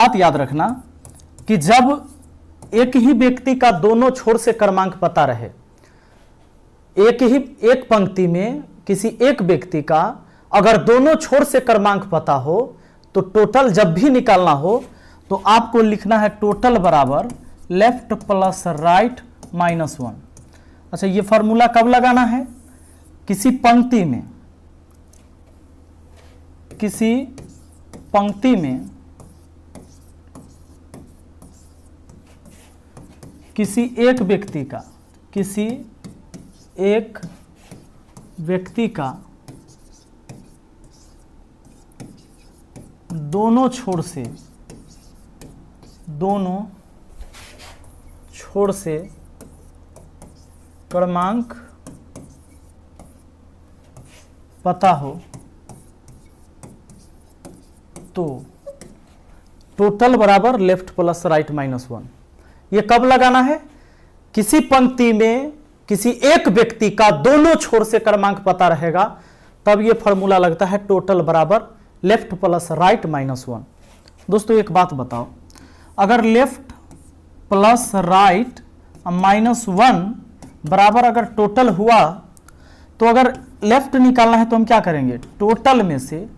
बात याद रखना कि जब एक ही व्यक्ति का दोनों छोर से क्रमांक पता रहे, एक पंक्ति में किसी एक व्यक्ति का अगर दोनों छोर से क्रमांक पता हो तो टोटल जब भी निकालना हो तो आपको लिखना है टोटल बराबर लेफ्ट प्लस राइट माइनस 1। अच्छा, ये फॉर्मूला कब लगाना है? किसी पंक्ति में किसी एक व्यक्ति का दोनों छोर से क्रमांक पता हो तो टोटल बराबर लेफ्ट प्लस राइट माइनस 1। ये कब लगाना है? किसी पंक्ति में किसी एक व्यक्ति का दोनों छोर से क्रमांक पता रहेगा, तब ये फॉर्मूला लगता है टोटल बराबर लेफ्ट प्लस राइट माइनस 1। दोस्तों एक बात बताओ, अगर लेफ्ट प्लस राइट माइनस 1 बराबर अगर टोटल हुआ तो अगर लेफ्ट निकालना है तो हम क्या करेंगे? टोटल में से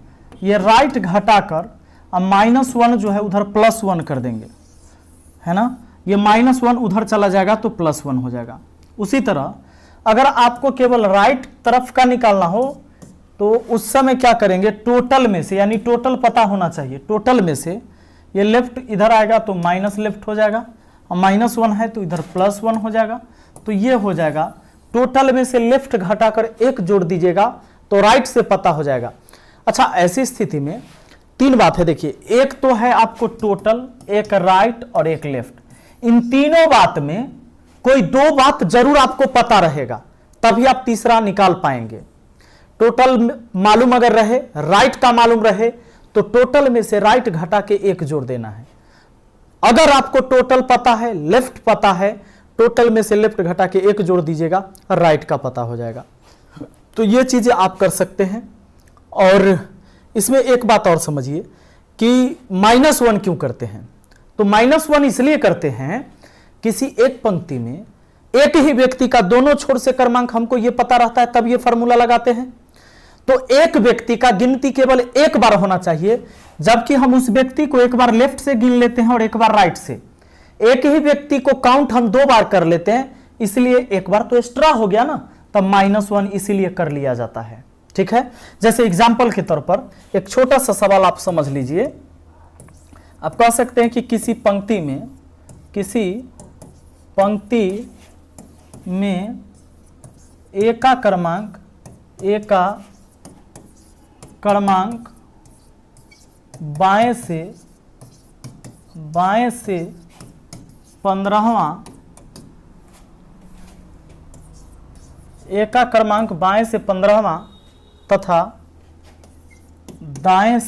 ये राइट घटाकर माइनस 1 जो है उधर प्लस 1 कर देंगे, है ना। ये माइनस 1 उधर चला जाएगा तो प्लस 1 हो जाएगा। उसी तरह अगर आपको केवल राइट तरफ का निकालना हो तो उस समय क्या करेंगे? टोटल में से, यानी टोटल पता होना चाहिए, टोटल में से ये लेफ्ट इधर आएगा तो माइनस लेफ्ट हो जाएगा, और माइनस 1 है तो इधर प्लस 1 हो जाएगा। तो ये हो जाएगा टोटल में से लेफ्ट घटाकर 1 जोड़ दीजिएगा तो राइट से पता हो जाएगा। अच्छा, ऐसी स्थिति में 3 बात है। देखिए, एक तो है आपको टोटल, एक राइट और एक लेफ्ट। इन तीनों बात में कोई 2 बात जरूर आपको पता रहेगा, तभी आप तीसरा निकाल पाएंगे। टोटल मालूम अगर रहे, राइट का मालूम रहे, तो टोटल में से राइट घटा के 1 जोड़ देना है। अगर आपको टोटल पता है, लेफ्ट पता है, टोटल में से लेफ्ट घटा के 1 जोड़ दीजिएगा, राइट का पता हो जाएगा। तो ये चीजें आप कर सकते हैं। और इसमें एक बात और समझिए कि माइनस 1 क्यों करते हैं? तो माइनस 1 इसलिए करते हैं, किसी एक पंक्ति में एक ही व्यक्ति का दोनों छोर से क्रमांक हमको ये पता रहता है, तब ये फॉर्मूला लगाते हैं। तो एक व्यक्ति का गिनती केवल एक बार होना चाहिए, जबकि हम उस व्यक्ति को एक बार लेफ्ट से गिन लेते हैं और एक बार राइट से। एक ही व्यक्ति को काउंट हम 2 बार कर लेते हैं, इसलिए एक बार तो एक्स्ट्रा हो गया ना, तब माइनस 1 इसीलिए कर लिया जाता है। ठीक है, जैसे एग्जाम्पल के तौर पर एक छोटा सा सवाल आप समझ लीजिए। आप कह सकते हैं कि किसी पंक्ति में ए का क्रमांक बाएं से 15वां, ए का क्रमांक बाएं से 15वां तथा दाएं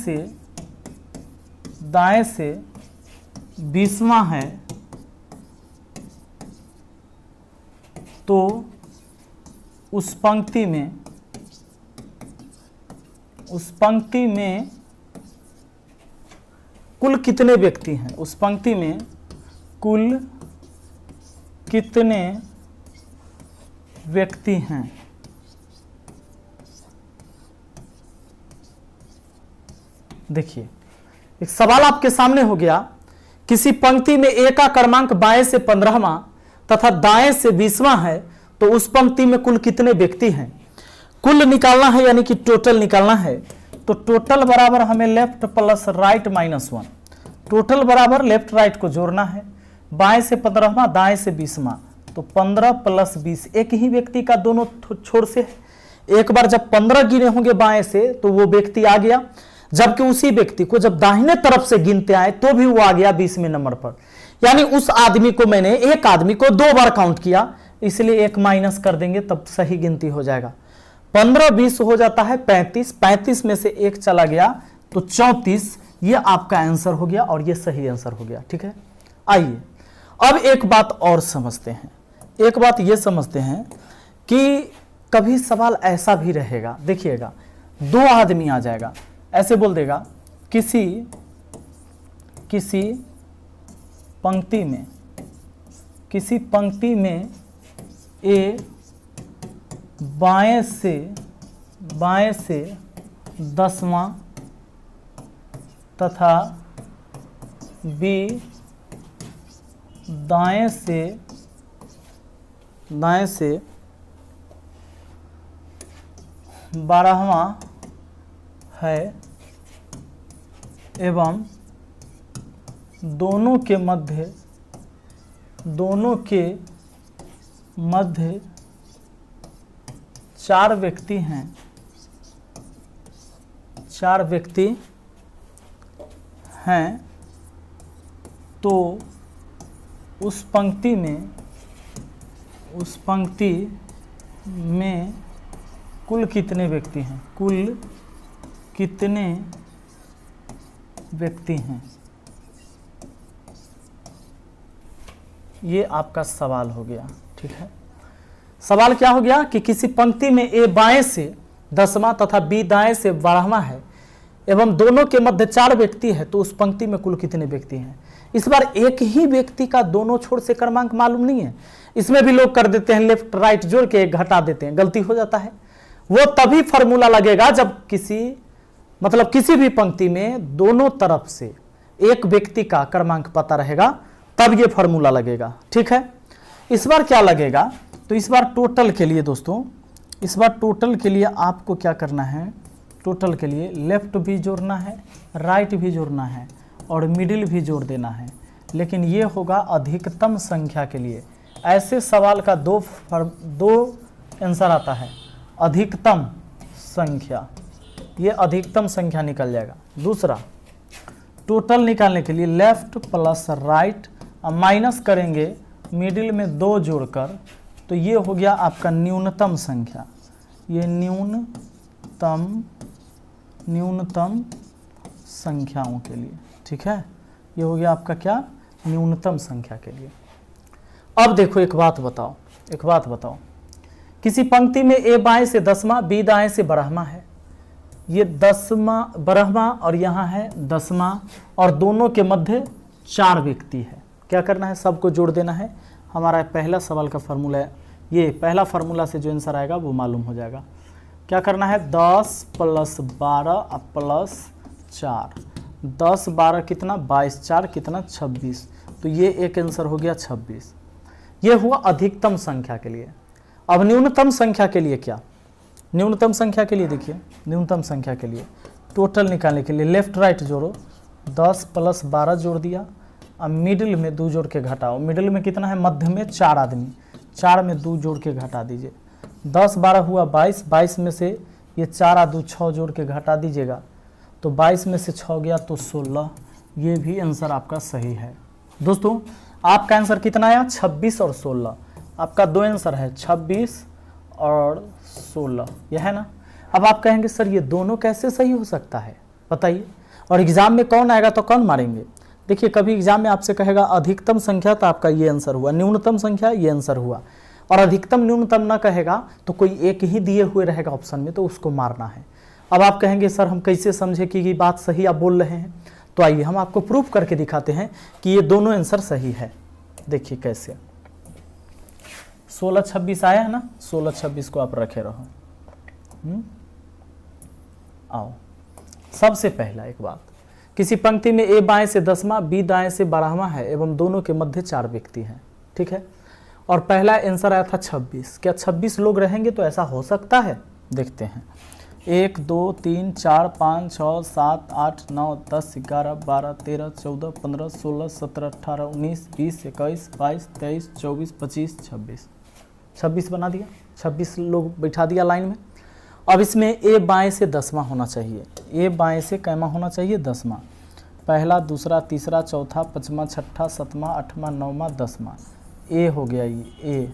से 20वां है, तो उस पंक्ति में कुल कितने व्यक्ति हैं? उस पंक्ति में कुल कितने व्यक्ति हैं? देखिए, एक सवाल आपके सामने हो गया। किसी पंक्ति में ए का क्रमांक बाएं से 15वां तथा दाएं से 20वां है, तो उस पंक्ति में कुल कितने व्यक्ति हैं? कुल निकालना है, यानी कि टोटल निकालना है। तो टोटल बराबर हमें left plus right minus 1। Total बराबर लेफ्ट राइट को जोड़ना है, बाएं से 15वां, दाएं से 20वां, तो 15 प्लस 20। एक ही व्यक्ति का दोनों छोर से है। एक बार जब 15 गिने होंगे बाएं से तो वो व्यक्ति आ गया, जबकि उसी व्यक्ति को जब दाहिने तरफ से गिनते आए तो भी वो आ गया 20वें नंबर पर। यानी उस आदमी को मैंने, एक आदमी को 2 बार काउंट किया, इसलिए 1 माइनस कर देंगे, तब सही गिनती हो जाएगा। 15 20 हो जाता है 35, 35 में से 1 चला गया तो 34। ये आपका आंसर हो गया और ये सही आंसर हो गया। ठीक है, आइए अब एक बात और समझते हैं। एक बात ये समझते हैं कि कभी सवाल ऐसा भी रहेगा, देखिएगा, 2 आदमी आ जाएगा, ऐसे बोल देगा किसी पंक्ति में ए बाएं से 10वां तथा बी दाएं से 12वां है एवं दोनों के मध्य 4 व्यक्ति हैं तो उस पंक्ति में कुल कितने व्यक्ति हैं? ये आपका सवाल हो गया। ठीक है, सवाल क्या हो गया कि किसी पंक्ति में ए बाएं से 10वां तथा बी दाएं से 12वां है एवं दोनों के मध्य 4 व्यक्ति है तो उस पंक्ति में कुल कितने व्यक्ति हैं। इस बार एक ही व्यक्ति का दोनों छोर से क्रमांक मालूम नहीं है। इसमें भी लोग कर देते हैं लेफ्ट राइट जोड़ के एक घटा देते हैं, गलती हो जाता है। वो तभी फॉर्मूला लगेगा जब किसी भी पंक्ति में दोनों तरफ से एक व्यक्ति का क्रमांक पता रहेगा, तब ये फॉर्मूला लगेगा। ठीक है, इस बार क्या लगेगा? तो इस बार टोटल के लिए दोस्तों, इस बार टोटल के लिए आपको क्या करना है? टोटल के लिए लेफ्ट भी जोड़ना है, राइट भी जोड़ना है और मिडिल भी जोड़ देना है। लेकिन ये होगा अधिकतम संख्या के लिए। ऐसे सवाल का दो आंसर आता है। अधिकतम संख्या, ये अधिकतम संख्या निकल जाएगा। दूसरा, टोटल निकालने के लिए लेफ्ट प्लस राइट माइनस करेंगे मिडिल में 2 जोड़कर, तो ये हो गया आपका न्यूनतम संख्या। ये न्यूनतम संख्याओं के लिए। ठीक है, ये हो गया आपका क्या? न्यूनतम संख्या के लिए। अब देखो एक बात बताओ, किसी पंक्ति में ए बाएं से 10वां बी दाएं से 12वां है। ये 12वां और यहाँ है 10वां और दोनों के मध्य 4 व्यक्ति है। क्या करना है? सबको जोड़ देना है। हमारा पहला सवाल का फार्मूला है, ये पहला फार्मूला से जो आंसर आएगा वो मालूम हो जाएगा। क्या करना है? 10 + 12 + 4, 10 12 कितना? 22, 4 कितना? 26। तो ये एक आंसर हो गया 26। ये हुआ अधिकतम संख्या के लिए। अब न्यूनतम संख्या के लिए क्या? न्यूनतम संख्या के लिए देखिए, न्यूनतम संख्या के लिए टोटल निकालने के लिए लेफ्ट राइट जोड़ो, 10 + 12 जोड़ दिया। अब मिडिल में 2 जोड़ के घटाओ। मिडिल में कितना है? मध्य में 4 आदमी, 4 में 2 जोड़ के घटा दीजिए। 10 12 हुआ 22, 22 में से ये 4 और 2 6 जोड़ के घटा दीजिएगा, तो 22 में से 6 गया तो 16। ये भी आंसर आपका सही है। दोस्तों आपका आंसर कितना आया? 26 और 16। आपका 2 आंसर है, 26 और 16, यह है ना। अब आप कहेंगे सर ये दोनों कैसे सही हो सकता है, बताइए। और एग्जाम में कौन आएगा तो कौन मारेंगे? देखिए, कभी एग्जाम में आपसे कहेगा अधिकतम संख्या तो आपका ये आंसर हुआ, न्यूनतम संख्या ये आंसर हुआ, और अधिकतम न्यूनतम ना कहेगा तो कोई एक ही दिए हुए रहेगा ऑप्शन में, तो उसको मारना है। अब आप कहेंगे सर हम कैसे समझे कि ये बात सही आप बोल रहे हैं? तो आइए हम आपको प्रूफ करके दिखाते हैं कि ये दोनों आंसर सही है। देखिए कैसे। 16 26 आया है ना, 16 26 को आप रखे रहो। आओ, सबसे पहला एक बात, किसी पंक्ति में ए बाएं से 10वां बी दाएं से 12वां है एवं दोनों के मध्य 4 व्यक्ति हैं। ठीक है, और पहला आंसर आया था 26। क्या 26 लोग रहेंगे तो ऐसा हो सकता है? देखते हैं। 1 2 3 4 5 6 7 8 9 10 11 12 13 14 15 16 17 18 19 20 21 22 23 24 25 26 26 बना दिया। 26 लोग बैठा दिया लाइन में। अब इसमें ए बाएं से 10वां होना चाहिए। ए बाएं से कैमा होना चाहिए? 10वां। पहला दूसरा तीसरा चौथा पांचवा छठा सातवां आठवां नौवां 10वां। ए हो गया ये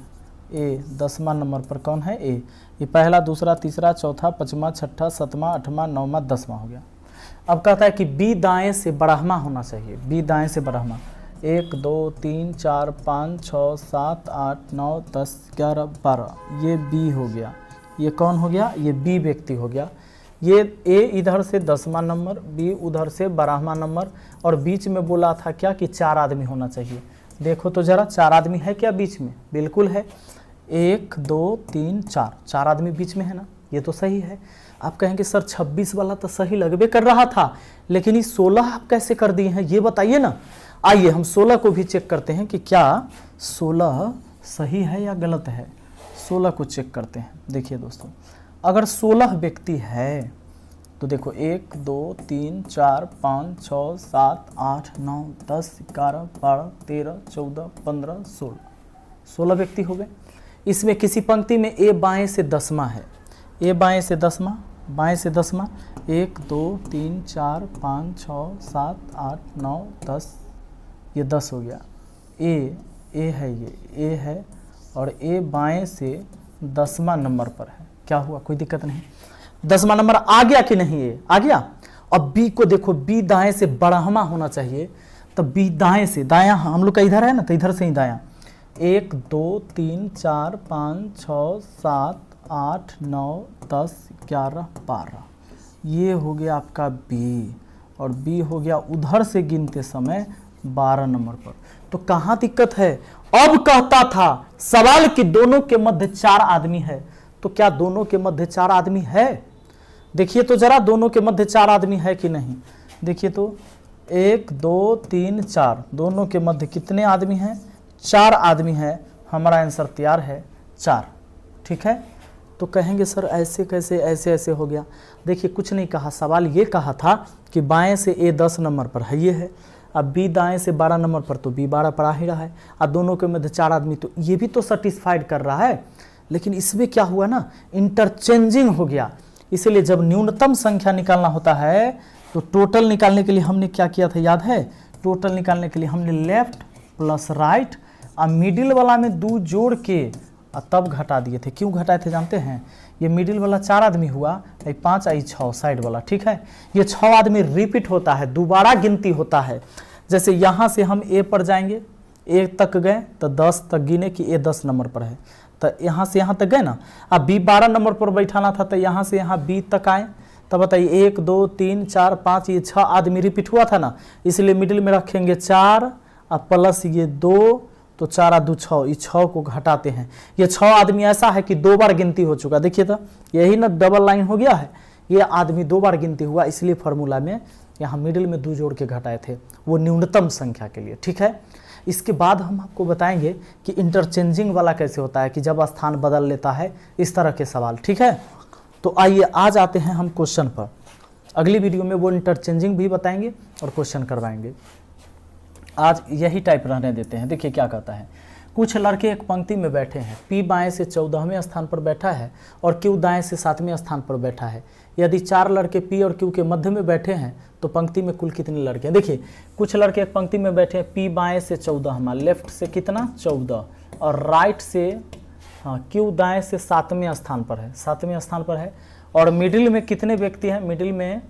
ए 10वां नंबर पर कौन है? ए। ये पहला दूसरा तीसरा चौथा पांचवा छठा सातवां आठवां नौवां 10वां हो गया। अब कहता है कि बी दाएं से 12वां होना चाहिए। बी दाएं से 12वां 1 2 3 4 5 6 7 8 9 10 11 12, ये बी हो गया। ये कौन हो गया? ये बी व्यक्ति हो गया। ये ए इधर से 10वां नंबर, बी उधर से 12वां नंबर, और बीच में बोला था क्या कि 4 आदमी होना चाहिए। देखो तो जरा 4 आदमी है क्या बीच में? बिल्कुल है। 1 2 3 4, 4 आदमी बीच में है ना, ये तो सही है। आप कहेंगे सर 26 वाला तो सही लगबे कर रहा था, लेकिन ये 16 आप कैसे कर दिए हैं, ये बताइए ना। आइए हम 16 को भी चेक करते हैं कि क्या 16 सही है या गलत है। 16 को चेक करते हैं। देखिए दोस्तों, अगर 16 व्यक्ति है तो देखो 1 2 3 4 5 6 7 8 9 10 11 12 13 14 15 16, 16 व्यक्ति हो गए। इसमें किसी पंक्ति में ए बाएं से 10वां है, ए बाएं से 10वां, बाएं से 10वां, 1 2 3 4 5 6 7 8 9 10, ये 10 हो गया। ए है, ये ए है, और ए बाएं से 10वां नंबर पर है। क्या हुआ? कोई दिक्कत नहीं। 10वां नंबर आ गया कि नहीं? ये आ गया। अब बी को देखो, बी दाएं से 12वां होना चाहिए, तो बी दाएं से, दायां हम लोग का इधर है ना, तो इधर से ही दायां। 1 2 3 4 5 6 7 8 9 10 11 12, ये हो गया आपका बी, और बी हो गया उधर से गिनते समय 12 नंबर पर। तो कहाँ दिक्कत है? अब कहता था सवाल कि दोनों के मध्य 4 आदमी है, तो क्या दोनों के मध्य 4 आदमी है? देखिए तो जरा, दोनों के मध्य 4 आदमी है कि नहीं। देखिए तो 1 2 3 4, दोनों के मध्य कितने आदमी हैं? 4 आदमी है। हमारा आंसर तैयार है 4। ठीक है। तो कहेंगे सर ऐसे कैसे, ऐसे ऐसे हो गया। देखिए कुछ नहीं कहा, सवाल ये कहा था कि बाएं से ए 10 नंबर पर है, ये है। अब बी दाएं से 12 नंबर पर, तो बी 12 पर आ ही रहा है, और दोनों के मध्य 4 आदमी, तो ये भी तो सेटिस्फाइड कर रहा है। लेकिन इसमें क्या हुआ ना, इंटरचेंजिंग हो गया। इसलिए जब न्यूनतम संख्या निकालना होता है तो टोटल निकालने के लिए हमने क्या किया था, याद है? टोटल निकालने के लिए हमने लेफ्ट प्लस राइट और मिडिल वाला में 2 जोड़ के तब घटा दिए थे। क्यों घटाए थे जानते हैं? ये मिडिल वाला 4 आदमी हुआ, 5 आई 6 साइड वाला। ठीक है। ये 6 आदमी रिपीट होता है, दोबारा गिनती होता है। जैसे यहाँ से हम ए पर जाएंगे, ए तक गए तो 10 तक गिने कि ए 10 नंबर पर है, तो यहाँ से यहाँ तक गए ना। अब बी 12 नंबर पर बैठाना था, तो यहाँ से यहाँ बी तक आए, तब बताइए 1 2 3 4 5, ये 6 आदमी रिपीट हुआ था ना, इसलिए मिडिल में रखेंगे 4 और प्लस ये 2, तो 4 और 2 6, ये 6 को घटाते हैं। ये 6 आदमी ऐसा है कि 2 बार गिनती हो चुका। देखिए तो यही ना डबल लाइन हो गया है, ये आदमी 2 बार गिनती हुआ, इसलिए फार्मूला में यहाँ मिडिल में 2 जोड़ के घटाए थे, वो न्यूनतम संख्या के लिए। ठीक है। इसके बाद हम आपको बताएंगे कि इंटरचेंजिंग वाला कैसे होता है, कि जब स्थान बदल लेता है, इस तरह के सवाल। ठीक है। तो आइए आज आते हैं हम क्वेश्चन पर। अगली वीडियो में वो इंटरचेंजिंग भी बताएंगे और क्वेश्चन करवाएंगे। आज यही टाइप रहने देते हैं। देखिए क्या कहता है, कुछ लड़के एक पंक्ति में बैठे हैं, पी बाएं से 14वें स्थान पर बैठा है और क्यू दाएं से 7वें स्थान पर बैठा है। यदि 4 लड़के पी और क्यू के मध्य में बैठे हैं तो पंक्ति में कुल कितने लड़के हैं? देखिए कुछ लड़के एक पंक्ति में बैठे हैं, पी बाएं से 14वां, लेफ्ट से कितना 14, और राइट से क्यू दाएं से 7वें स्थान पर है, 7वें स्थान पर है। और मिडिल में कितने व्यक्ति हैं? मिडिल में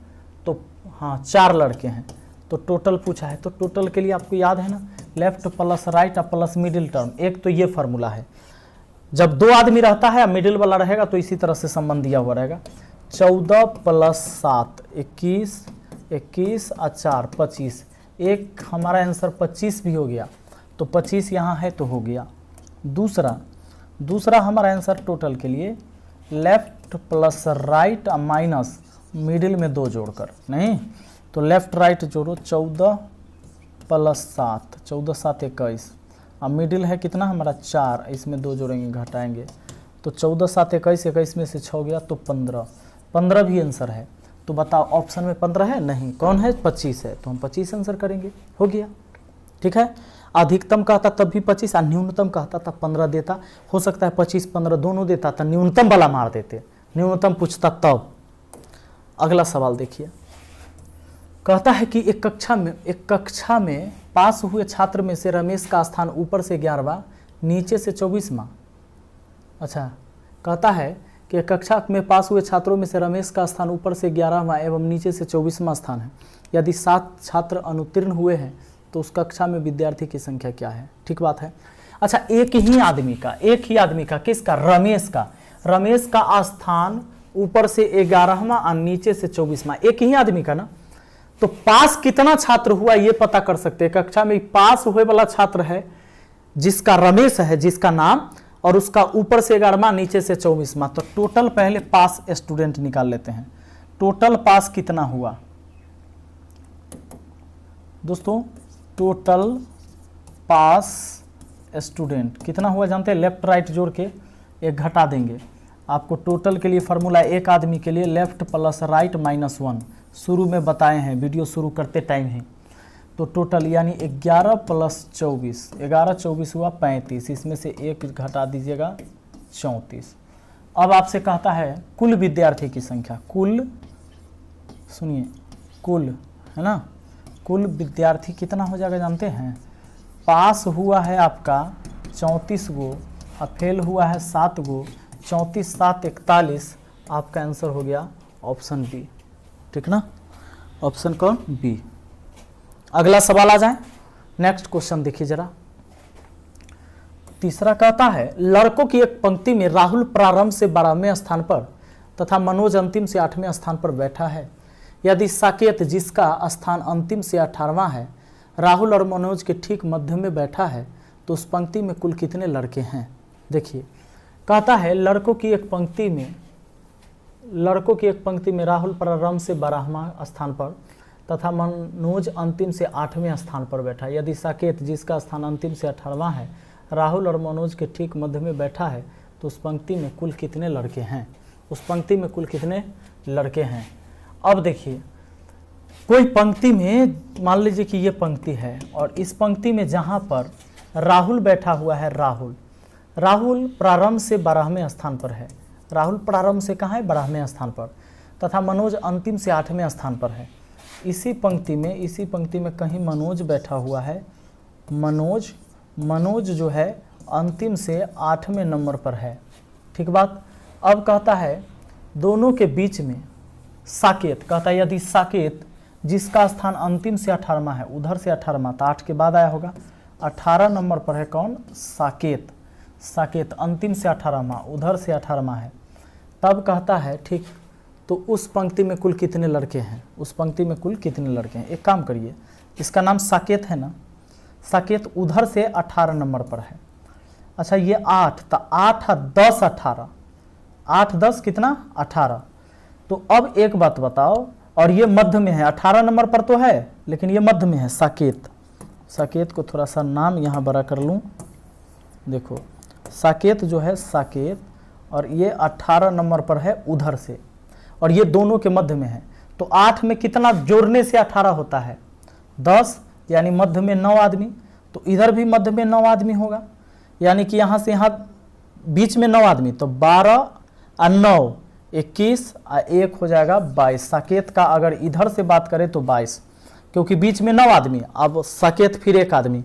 तो 4 लड़के हैं। तो टोटल पूछा है, तो टोटल के लिए आपको याद है ना, left plus right plus middle term. एक तो ये फार्मूला है, जब 2 आदमी रहता है मिडिल वाला रहेगा तो इसी तरह से संबंध दिया हुआ रहेगा। 14 प्लस 7 21, 21 और 4 25, एक हमारा आंसर 25 भी हो गया, तो 25 यहाँ है तो हो गया। दूसरा हमारा आंसर टोटल के लिए left plus right minus middle में 2 जोड़कर, नहीं तो लेफ्ट राइट जोड़ो, 14 प्लस 7, 14 7 21, अब मिडिल है कितना हमारा 4, इसमें 2 जोड़ेंगे घटाएंगे, तो 14 7 21, 21 में से 6 गया तो 15 भी आंसर है। तो बताओ ऑप्शन में 15 है? नहीं। कौन है? 25 है, तो हम 25 आंसर करेंगे। हो गया। ठीक है। अधिकतम कहता तब भी 25 और न्यूनतम कहता तब 15 देता। हो सकता है 25 15 दोनों देता तो न्यूनतम वाला मार देते, न्यूनतम पूछता तब। अगला सवाल देखिए, कहता है कि एक कक्षा में पास हुए छात्र में से रमेश का स्थान ऊपर से 11वां, नीचे से 24वां। अच्छा, कहता है कि कक्षा में पास हुए छात्रों में से रमेश का स्थान ऊपर से 11वां एवं नीचे से 24वां स्थान है। यदि 7 छात्र अनुत्तीर्ण हुए हैं तो उस कक्षा में विद्यार्थी की संख्या क्या है? ठीक बात है। अच्छा, एक ही आदमी का किसका? रमेश का स्थान ऊपर से 11वां और नीचे से 24वां, एक ही आदमी का ना। तो पास कितना छात्र हुआ ये पता कर सकते हैं। कक्षा में पास हुए वाला छात्र है जिसका रमेश है, जिसका नाम, और उसका ऊपर से 11वां नीचे से 24वां। तो टोटल पहले पास स्टूडेंट निकाल लेते हैं। टोटल पास कितना हुआ दोस्तों? टोटल पास स्टूडेंट कितना हुआ जानते हैं? लेफ्ट राइट जोड़ के एक घटा देंगे। आपको टोटल के लिए फॉर्मूला एक आदमी के लिए लेफ्ट प्लस राइट -1 शुरू में बताए हैं, वीडियो शुरू करते टाइम ही। तो टोटल यानी 11 + 24, 11 24 हुआ 35, इसमें से एक घटा दीजिएगा 34। अब आपसे कहता है कुल विद्यार्थी की संख्या, कुल सुनिए, कुल है ना, कुल विद्यार्थी कितना हो जाएगा जानते हैं? पास हुआ है आपका 34 गो और फेल हुआ है 7 गो, 34 7 41। आपका आंसर हो गया ऑप्शन बी, ठीक ना? ऑप्शन कौन? बी। अगला सवाल आ जाए, नेक्स्ट क्वेश्चन देखिए जरा। तीसरा कहता है लड़कों की एक पंक्ति में राहुल प्रारंभ से 12वें स्थान पर तथा मनोज अंतिम से 8वें स्थान पर बैठा है। यदि साकेत जिसका स्थान अंतिम से 18वां है राहुल और मनोज के ठीक मध्य में बैठा है तो उस पंक्ति में कुल कितने लड़के हैं? देखिए कहता है लड़कों की एक पंक्ति में राहुल प्रारंभ से 12वां स्थान पर तथा मनोज अंतिम से 8वें स्थान पर बैठा है। यदि साकेत जिसका स्थान अंतिम से 18वां है राहुल और मनोज के ठीक मध्य में बैठा है तो उस पंक्ति में कुल कितने लड़के हैं? उस पंक्ति में कुल कितने लड़के हैं? अब देखिए कोई पंक्ति में, मान लीजिए कि ये पंक्ति है और इस पंक्ति में जहाँ पर राहुल बैठा हुआ है, राहुल प्रारंभ से 12वें स्थान पर है। राहुल प्रारंभ से कहाँ है? 12वें स्थान पर। तथा मनोज अंतिम से 8वें स्थान पर है। इसी पंक्ति में कहीं मनोज बैठा हुआ है। मनोज जो है अंतिम से 8वें नंबर पर है, ठीक बात। अब कहता है दोनों के बीच में साकेत, कहता है यदि साकेत जिसका स्थान अंतिम से 18वां है, उधर से 18वां तो 8 के बाद आया होगा, 18 नंबर पर है कौन? साकेत अंतिम से 18वां, उधर से 18वां है। तब कहता है ठीक, तो उस पंक्ति में कुल कितने लड़के हैं? उस पंक्ति में कुल कितने लड़के हैं? एक काम करिए, इसका नाम साकेत है ना, साकेत उधर से 18 नंबर पर है। अच्छा ये 8, तो 8 10 18, 8 10 कितना? 18। तो अब एक बात बताओ, और ये मध्य में है, 18 नंबर पर तो है लेकिन ये मध्य में है साकेत को थोड़ा सा नाम यहाँ बड़ा कर लूँ। देखो साकेत जो है साकेत, और ये 18 नंबर पर है उधर से, और ये दोनों के मध्य में है। तो 8 में कितना जोड़ने से 18 होता है? 10, यानी मध्य में 9 आदमी। तो इधर भी मध्य में 9 आदमी होगा, यानी कि यहाँ से यहाँ बीच में 9 आदमी, तो 12 और 9 21 और 1 हो जाएगा 22। साकेत का अगर इधर से बात करें तो 22, क्योंकि बीच में 9 आदमी। अब साकेत फिर एक आदमी,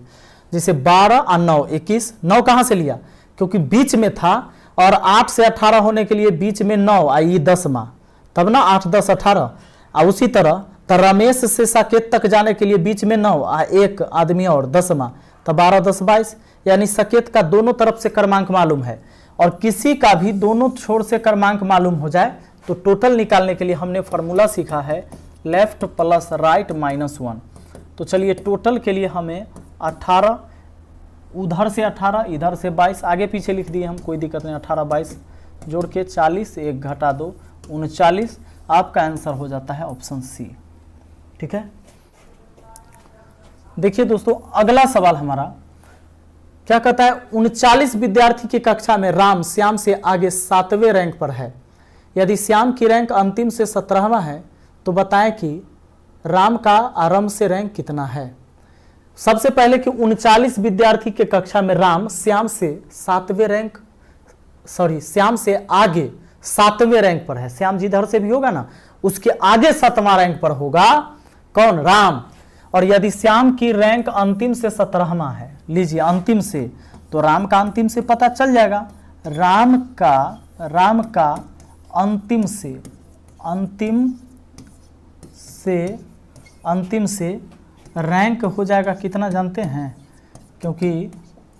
जैसे 12 और 9 21, 9 कहाँ से लिया? क्योंकि बीच में था, और 8 से 18 होने के लिए बीच में 9 आई 10वां, तब ना 8 10 18। और उसी तरह तो रमेश से साकेत तक जाने के लिए बीच में 9 और 1 आदमी और 10वां, तो 12 10 22। यानी साकेत का दोनों तरफ से क्रमांक मालूम है, और किसी का भी दोनों छोर से क्रमांक मालूम हो जाए तो टोटल निकालने के लिए हमने फॉर्मूला सीखा है लेफ्ट प्लस राइट -1। तो चलिए टोटल के लिए हमें 18, उधर से 18 इधर से 22, आगे पीछे लिख दिए हम, कोई दिक्कत नहीं। 18 22 जोड़ के 40, 1 घटा 2 39। आपका आंसर हो जाता है ऑप्शन सी, ठीक है। देखिए दोस्तों अगला सवाल हमारा क्या कहता है? 39 विद्यार्थी की कक्षा में राम श्याम से आगे 7वें रैंक पर है। यदि श्याम की रैंक अंतिम से 17वां है तो बताएं कि राम का आरंभ से रैंक कितना है। सबसे पहले कि 39 विद्यार्थी के कक्षा में राम श्याम से श्याम से आगे 7वें रैंक पर है। श्याम जिधर से भी होगा ना उसके आगे 7वां रैंक पर होगा कौन? राम। और यदि श्याम की रैंक अंतिम से 17वां है, लीजिए अंतिम से, तो राम का अंतिम से पता चल जाएगा। राम का अंतिम से रैंक हो जाएगा कितना जानते हैं? क्योंकि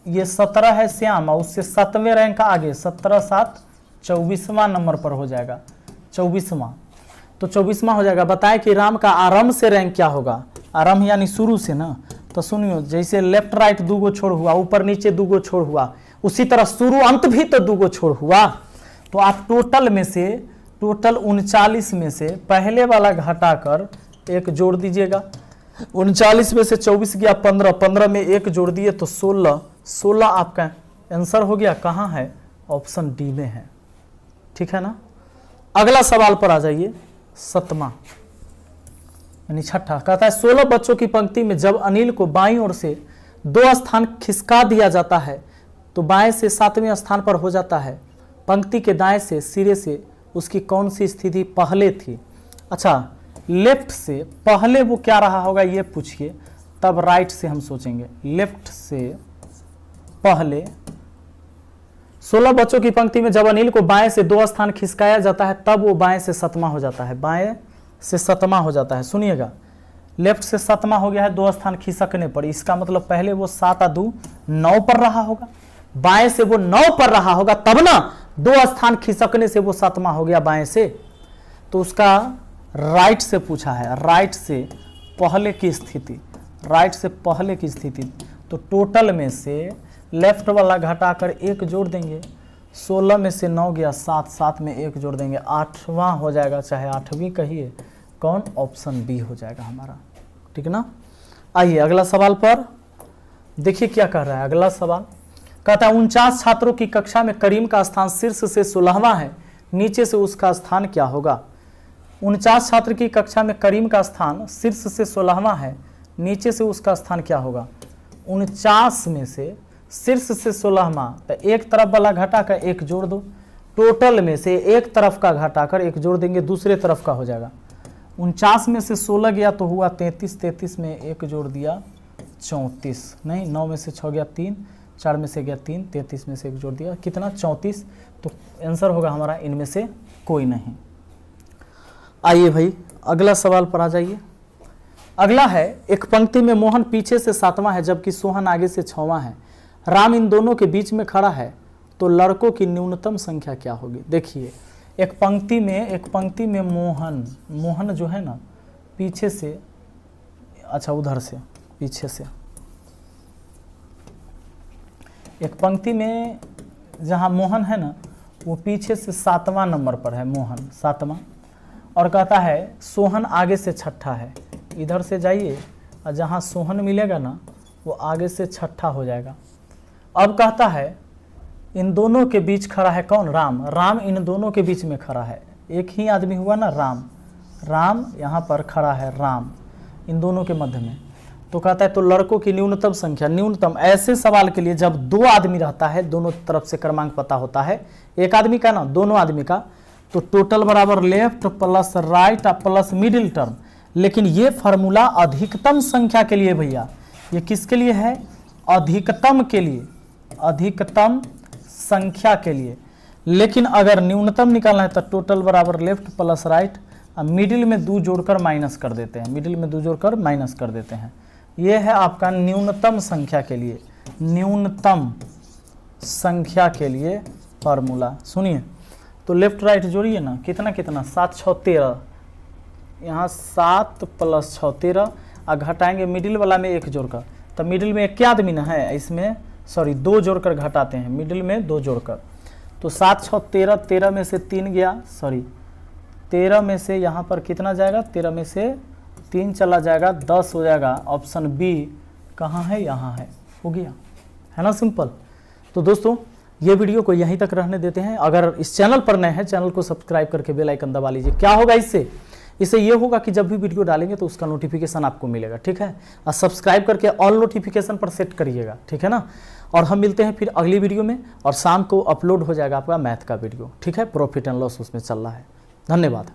ये 17 है श्याम और उससे 7वें रैंक आगे 17 7 24वां नंबर पर हो जाएगा। 24वां, तो 24वां हो जाएगा। बताएं कि राम का आरंभ से रैंक क्या होगा, आरंभ यानी शुरू से ना। तो सुनियो, जैसे लेफ्ट राइट 2 गो छोड़ हुआ, ऊपर नीचे 2 गो छोड़ हुआ, उसी तरह शुरू अंत भी तो 2 गो छोड़ हुआ। तो आप टोटल 39 में से पहले वाला घटाकर 1 जोड़ दीजिएगा। 39 में से 24 गया 15, 15 में 1 जोड़ दिए तो 16, 16 आपका आंसर हो गया। कहाँ है, ऑप्शन डी में है, ठीक है ना। अगला सवाल पर आ जाइए, 7वां यानी छठा। कहता है 16 बच्चों की पंक्ति में जब अनिल को बाईं ओर से 2 स्थान खिसका दिया जाता है तो बाएं से 7वें स्थान पर हो जाता है। पंक्ति के दाएं से सिरे से उसकी कौन सी स्थिति पहले थी। अच्छा, लेफ्ट से पहले वो क्या रहा होगा ये पूछिए, तब राइट से हम सोचेंगे। लेफ्ट से पहले 16 बच्चों की पंक्ति में जब अनिल को बाएं से 2 स्थान खिसकाया जाता है तब वो बाएं से 7वां हो जाता है, बाएं से 7वां हो जाता है। सुनिएगा, लेफ्ट से 7वां हो गया है 2 स्थान खिसकने पर, इसका मतलब पहले वो 7 और 2 9 पर रहा होगा, बाएं से वो 9 पर रहा होगा, तब ना 2 स्थान खिसकने से वो 7वां हो गया बाएं से। तो उसका राइट से पूछा है, राइट से पहले की स्थिति, राइट से पहले की स्थिति। तो टोटल में से लेफ्ट वाला घटाकर 1 जोड़ देंगे, 16 में से 9 गया 7, 7 में 1 जोड़ देंगे, 8वां हो जाएगा, चाहे 8वीं कहिए। कौन, ऑप्शन बी हो जाएगा हमारा, ठीक ना। आइए अगला सवाल पर देखिए क्या कह रहा है। अगला सवाल कहता है 49 छात्रों की कक्षा में करीम का स्थान शीर्ष से 16वां है, नीचे से उसका स्थान क्या होगा। 49 छात्र की कक्षा में करीम का स्थान शीर्ष से 16वां है, नीचे से उसका स्थान क्या होगा। 49 में से शीर्ष से 16वां, तो एक तरफ वाला घटाकर 1 जोड़ दो, टोटल में से एक तरफ का घटाकर 1 जोड़ देंगे, दूसरे तरफ का हो जाएगा। 49 में से 16 गया तो हुआ 33, 33 में 1 जोड़ दिया 34, नहीं 9 में से 6 गया 3, 4 में से गया 3, 33 में से 1 जोड़ दिया कितना 34। तो आंसर होगा हमारा इनमें से कोई नहीं। आइए भाई अगला सवाल पर आ जाइए। अगला है, एक पंक्ति में मोहन पीछे से 7वां है जबकि सोहन आगे से 6वां है, राम इन दोनों के बीच में खड़ा है, तो लड़कों की न्यूनतम संख्या क्या होगी। देखिए, एक पंक्ति में मोहन जो है ना पीछे से, अच्छा उधर से पीछे से, एक पंक्ति में जहां मोहन है ना वो पीछे से 7वां नंबर पर है, मोहन 7वां, और कहता है सोहन आगे से 6ठा है। इधर से जाइए और जहां सोहन मिलेगा ना वो आगे से 6ठा हो जाएगा। अब कहता है इन दोनों के बीच खड़ा है कौन, राम, राम इन दोनों के बीच में खड़ा है, एक ही आदमी हुआ ना राम, राम यहाँ पर खड़ा है, राम इन दोनों के मध्य में। तो कहता है तो लड़कों की न्यूनतम संख्या, न्यूनतम ऐसे सवाल के लिए जब 2 आदमी रहता है, दोनों तरफ से क्रमांक पता होता है, एक आदमी का ना दोनों आदमी का, तो टोटल बराबर left plus right plus middle term. लेकिन ये फार्मूला अधिकतम संख्या के लिए भैया, ये किसके लिए है, अधिकतम के लिए, अधिकतम संख्या के लिए। लेकिन अगर न्यूनतम निकालना है तो टोटल बराबर लेफ्ट प्लस राइट, मिडिल में 2 जोड़कर माइनस कर देते हैं, मिडिल में 2 जोड़कर माइनस कर देते हैं। ये है आपका न्यूनतम संख्या के लिए, न्यूनतम संख्या के लिए फार्मूला। सुनिए, तो लेफ्ट राइट जोड़िए ना, कितना कितना 7 6 13, यहाँ 7 प्लस 6 13, और घटाएंगे मिडिल वाला में 1 जोड़कर, तो मिडिल में एक क्या आदमी ना है, इसमें सॉरी 2 जोड़कर घटाते हैं, मिडिल में 2 जोड़कर, तो 7 6 13, 13 में से 3 गया, सॉरी 13 में से यहाँ पर कितना जाएगा, 13 में से 3 चला जाएगा, 10 हो जाएगा। ऑप्शन बी कहाँ है, यहाँ है, हो गया, है ना, सिंपल। तो दोस्तों ये वीडियो को यहीं तक रहने देते हैं। अगर इस चैनल पर नए हैं, चैनल को सब्सक्राइब करके बेल आइकन दबा लीजिए। क्या होगा इससे ये होगा कि जब भी वीडियो डालेंगे तो उसका नोटिफिकेशन आपको मिलेगा, ठीक है। और सब्सक्राइब करके ऑल नोटिफिकेशन पर सेट करिएगा, ठीक है ना। और हम मिलते हैं फिर अगली वीडियो में, और शाम को अपलोड हो जाएगा आपका मैथ का वीडियो, ठीक है। प्रॉफिट एंड लॉस उसमें चल रहा है। धन्यवाद।